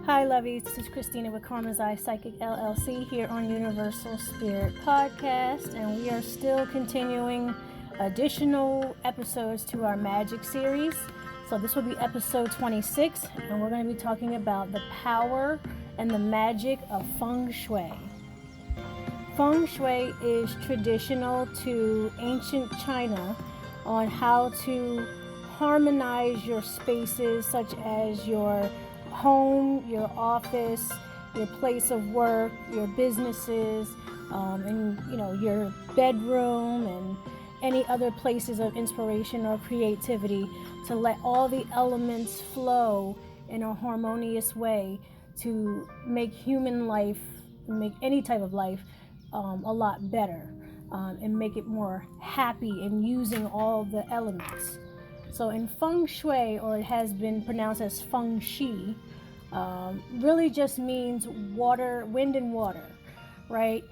Hi lovies, this is Christina with Karma's Eye Psychic LLC here on Universal Spirit Podcast, and we are still continuing additional episodes to our magic series. So this will be episode 26, and we're going to be talking about the power and the magic of Feng Shui. Feng Shui is traditional to ancient China on how to harmonize your spaces, such as your home, your office, your place of work, your businesses, and your bedroom and any other places of inspiration or creativity, to let all the elements flow in a harmonious way to make human life, make any type of life a lot better, and make it more happy in using all the elements. So in Feng Shui, or it has been pronounced as Feng Shui, really just means water, wind and water, right?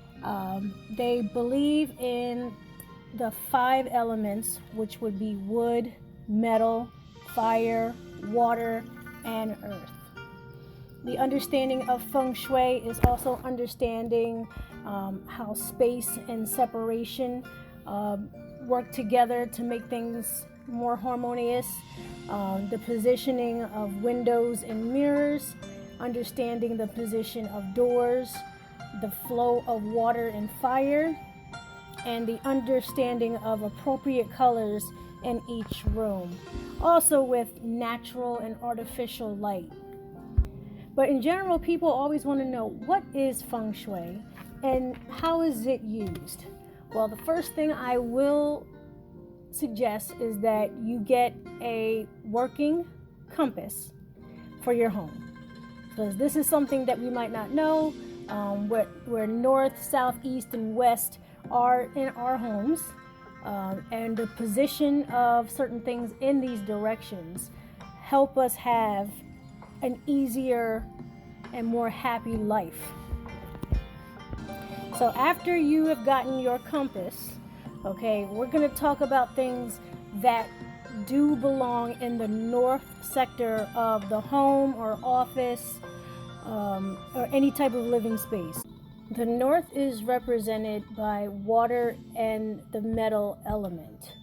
They believe in the 5 elements, which would be wood, metal, fire, water, and earth. The understanding of Feng Shui is also understanding how space and separation work together to make things more harmonious, the positioning of windows and mirrors, understanding the position of doors, the flow of water and fire, and the understanding of appropriate colors in each room, also with natural and artificial light. But in general, people always want to know, what is Feng Shui and how is it used? Well, the first thing I will suggest is that you get a working compass for your home, because this is something that we might not know, where north, south, east, and west are in our homes, and the position of certain things in these directions help us have an easier and more happy life. So after you have gotten your compass, okay, we're going to talk about things that do belong in the north sector of the home or office, or any type of living space. The north is represented by water and the metal element.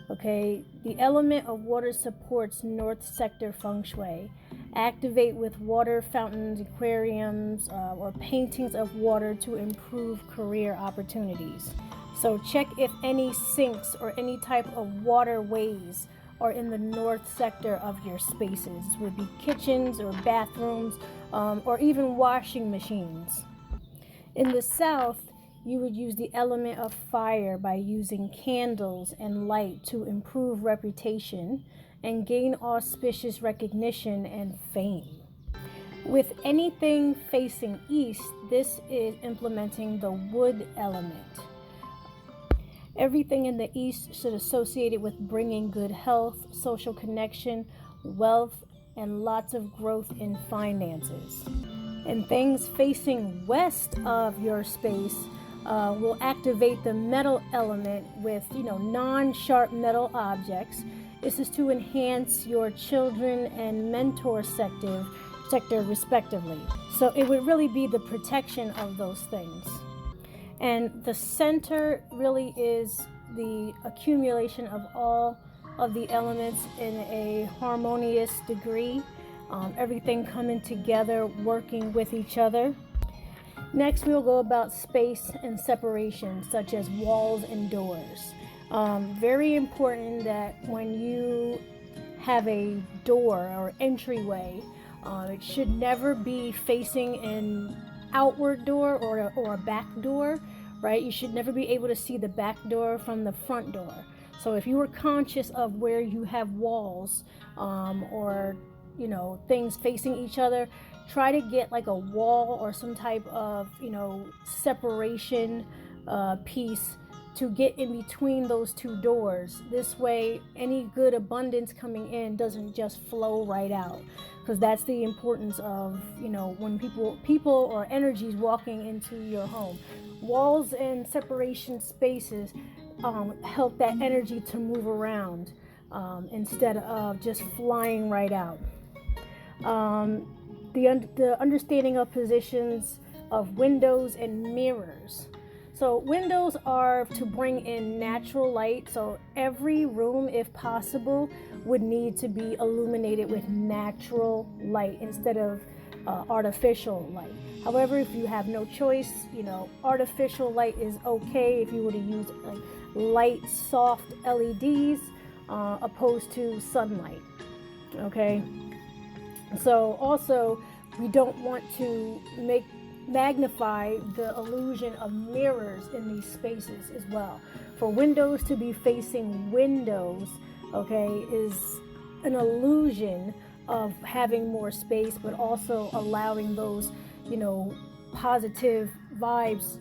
Okay, the element of water supports north sector Feng Shui. Activate with water fountains, aquariums, or paintings of water to improve career opportunities. So check if any sinks or any type of waterways are in the north sector of your spaces. This would be kitchens or bathrooms, or even washing machines. In the south, you would use the element of fire by using candles and light to improve reputation and gain auspicious recognition and fame. With anything facing east, this is implementing the wood element. Everything in the east should associate it with bringing good health, social connection, wealth, and lots of growth in finances. And things facing west of your space will activate the metal element with, non-sharp metal objects. This is to enhance your children and mentor sector respectively. So it would really be the protection of those things. And the center really is the accumulation of all of the elements in a harmonious degree, everything coming together, working with each other. Next, we'll go about space and separation, such as walls and doors. Very important that when you have a door or entryway, it should never be facing an outward door or a back door, right? You should never be able to see the back door from the front door. So if you are conscious of where you have walls, or things facing each other, try to get like a wall or some type of separation piece to get in between those two doors. This way, any good abundance coming in doesn't just flow right out, because that's the importance of when people or energies walking into your home. Walls and separation spaces help that energy to move around, instead of just flying right out. the understanding of positions of windows and mirrors. So windows are to bring in natural light. So every room, if possible, would need to be illuminated with natural light instead of artificial light. However, if you have no choice, artificial light is okay if you were to use like light, soft LEDs opposed to sunlight. Okay. So also, we don't want to magnify the illusion of mirrors in these spaces as well. For windows to be facing windows, okay, is an illusion of having more space, but also allowing those, positive vibes,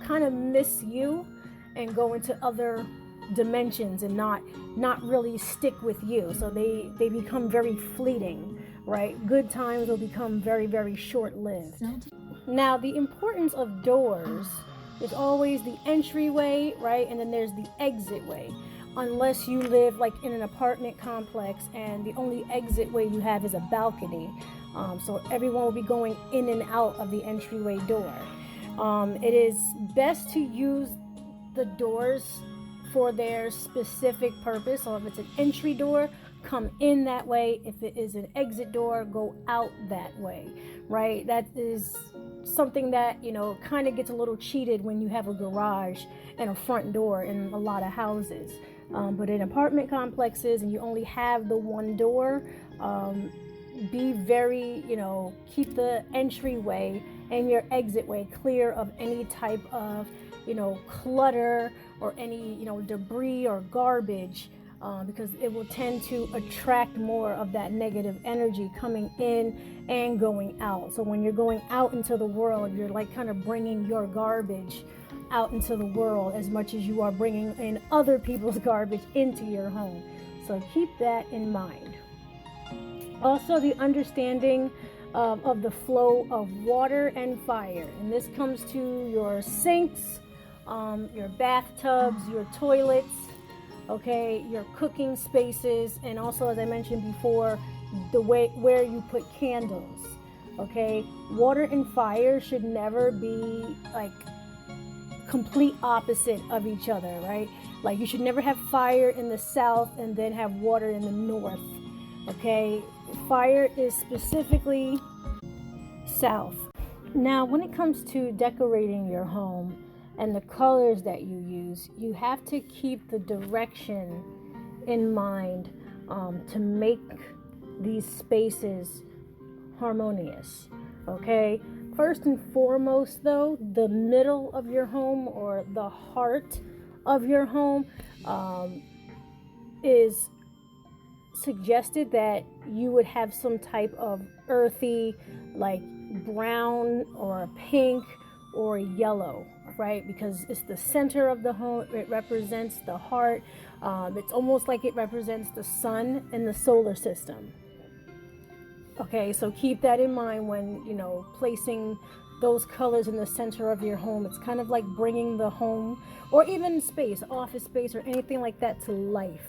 kind of miss you and go into other dimensions and not really stick with you. So they become very fleeting, right? Good times will become very, very short-lived. Now, the importance of doors is always the entryway, right? And then there's the exit way. Unless you live like in an apartment complex and the only exit way you have is a balcony. So everyone will be going in and out of the entryway door. It is best to use the doors for their specific purpose. So if it's an entry door, come in that way. If it is an exit door, go out that way, right? That is something that, kind of gets a little cheated when you have a garage and a front door in a lot of houses. But in apartment complexes and you only have the one door, be very, keep the entryway and your exit way clear of any type of, clutter or any, debris or garbage, because it will tend to attract more of that negative energy coming in and going out. So when you're going out into the world, you're like kind of bringing your garbage out into the world as much as you are bringing in other people's garbage into your home. So keep that in mind. Also, the understanding of the flow of water and fire. And this comes to your sinks, your bathtubs, your toilets, okay, your cooking spaces, and also, as I mentioned before, the way where you put candles. Okay, water and fire should never be like complete opposite of each other, right? Like you should never have fire in the south and then have water in the north. Okay, fire is specifically south. Now, when it comes to decorating your home and the colors that you use, you have to keep the direction in mind to make these spaces harmonious. Okay, first and foremost though, the middle of your home or the heart of your home is suggested that you would have some type of earthy, like brown or pink or yellow, right? Because it's the center of the home, it represents the heart. It's almost like it represents the sun and the solar system. Okay, so keep that in mind when, placing those colors in the center of your home. It's kind of like bringing the home or even space, office space or anything like that to life.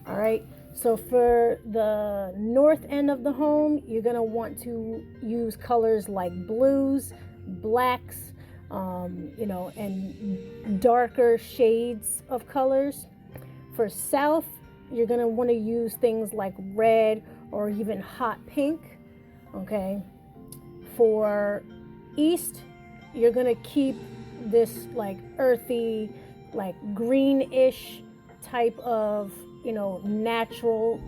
All right, so for the north end of the home, you're going to want to use colors like blues, blacks, and darker shades of colors. For south, you're going to want to use things like red or even hot pink. Okay, for east, you're going to keep this like earthy, like greenish type of, natural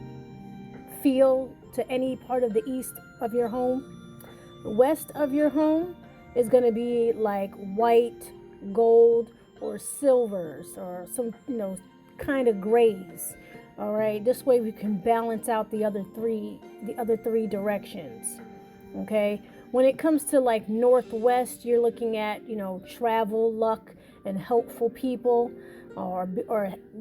feel to any part of the east of your home. The west of your home is going to be like white, gold, or silvers, or some, kind of grays. All right, this way we can balance out the other three directions. Okay, when it comes to like northwest, you're looking at, travel, luck, and helpful people, or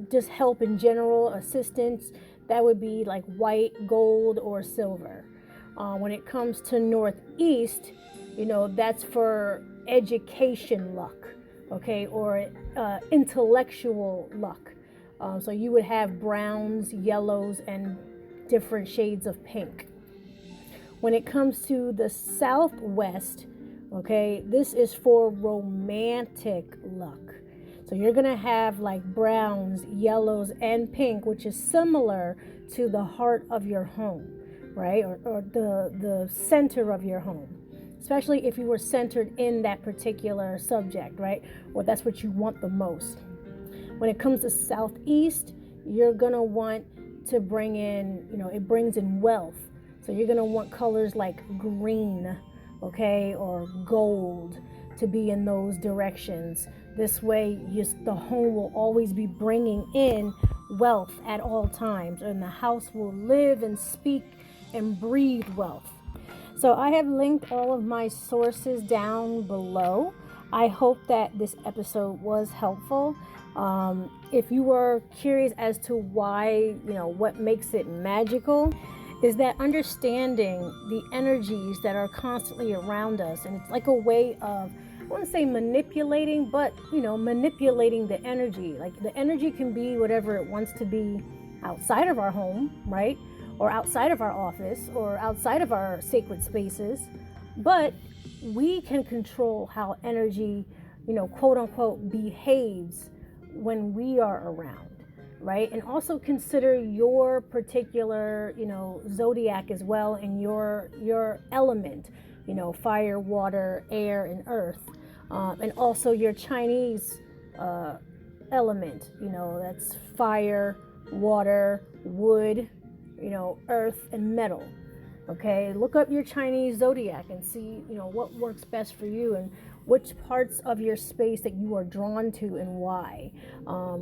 just help in general, assistance. That would be like white, gold, or silver. When it comes to northeast, that's for education luck, okay, or intellectual luck. So you would have browns, yellows, and different shades of pink. When it comes to the southwest, okay, this is for romantic luck. So you're going to have like browns, yellows, and pink, which is similar to the heart of your home, right? Or the center of your home, especially if you were centered in that particular subject, right? Or that's what you want the most. When it comes to southeast, you're going to want to bring in, it brings in wealth. So you're going to want colors like green, okay, or gold to be in those directions. This way, the home will always be bringing in wealth at all times, and the house will live and speak and breathe wealth. So I have linked all of my sources down below. I hope that this episode was helpful. If you were curious as to why, what makes it magical, is that understanding the energies that are constantly around us. And it's like a way of, I wouldn't say manipulating, but, manipulating the energy. Like the energy can be whatever it wants to be outside of our home, right? Or outside of our office, or outside of our sacred spaces. But we can control how energy, quote unquote, behaves when we are around, right? And also consider your particular, zodiac as well, and your element, fire, water, air, and earth, and also your Chinese element, that's fire, water, wood, earth, and metal. Okay, look up your Chinese zodiac and see, what works best for you and which parts of your space that you are drawn to and why.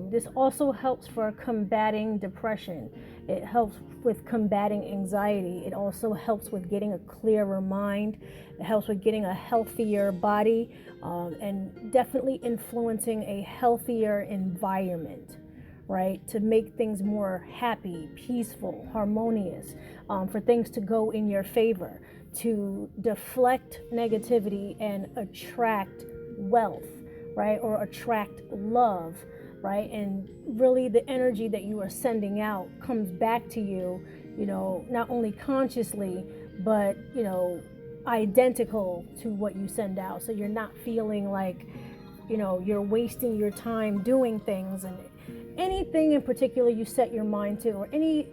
This also helps for combating depression. It helps with combating anxiety. It also helps with getting a clearer mind. It helps with getting a healthier body, and definitely influencing a healthier environment, right? To make things more happy, peaceful, harmonious, for things to go in your favor, to deflect negativity and attract wealth, right? Or attract love, right? And really the energy that you are sending out comes back to you, not only consciously, but, identical to what you send out. So you're not feeling like, you're wasting your time doing things, and anything in particular you set your mind to, or any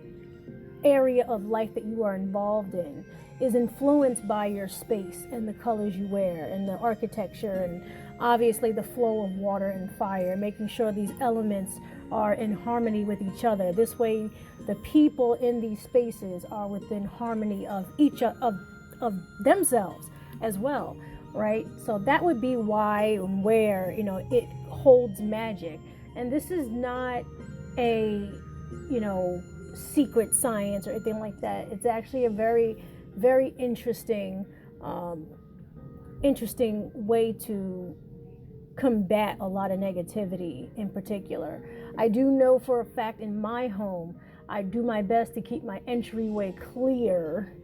area of life that you are involved in, is influenced by your space and the colors you wear and the architecture, and obviously the flow of water and fire, making sure these elements are in harmony with each other. This way the people in these spaces are within harmony of each of themselves as well, right? So that would be why and where it holds magic. And this is not a secret science or anything like that. It's actually a very, very interesting way to combat a lot of negativity in particular. I do know for a fact in my home, I do my best to keep my entryway clear.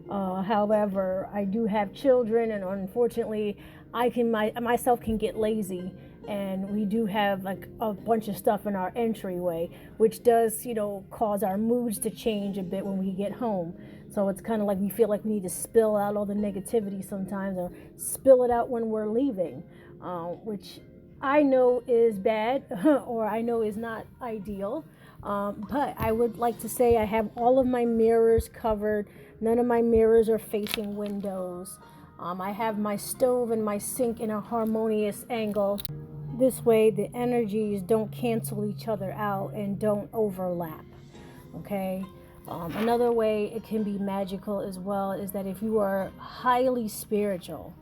However, I do have children, and unfortunately myself can get lazy, and we do have like a bunch of stuff in our entryway, which does cause our moods to change a bit when we get home. So it's kind of like we feel like we need to spill out all the negativity sometimes, or spill it out when we're leaving, which I know is bad or I know is not ideal. But I would like to say I have all of my mirrors covered. None of my mirrors are facing windows. I have my stove and my sink in a harmonious angle. This way the energies don't cancel each other out and don't overlap. Okay? Another way it can be magical as well is that if you are highly spiritual,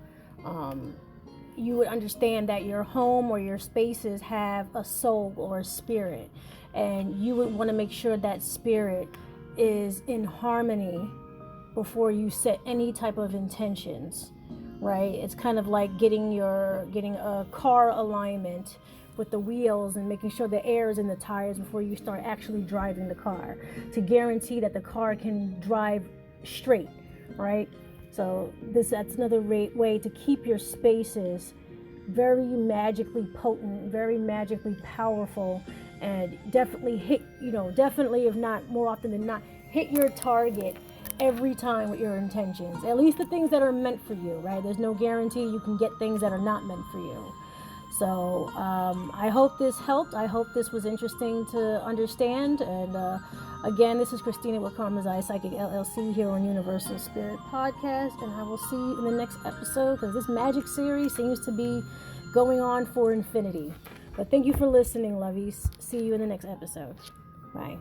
you would understand that your home or your spaces have a soul or a spirit, and you would want to make sure that spirit is in harmony before you set any type of intentions, right? It's kind of like getting a car alignment with the wheels and making sure the air is in the tires before you start actually driving the car, to guarantee that the car can drive straight, right? So that's another way to keep your spaces very magically potent, very magically powerful, and definitely hit, definitely, if not more often than not, hit your target every time with your intentions, at least the things that are meant for you, right? There's no guarantee you can get things that are not meant for you. So I hope this helped. I hope this was interesting to understand. And again, this is Christina with Karma's Eye Psychic LLC here on Universal Spirit Podcast. And I will see you in the next episode, because this magic series seems to be going on for infinity. But thank you for listening, lovies. See you in the next episode. Bye.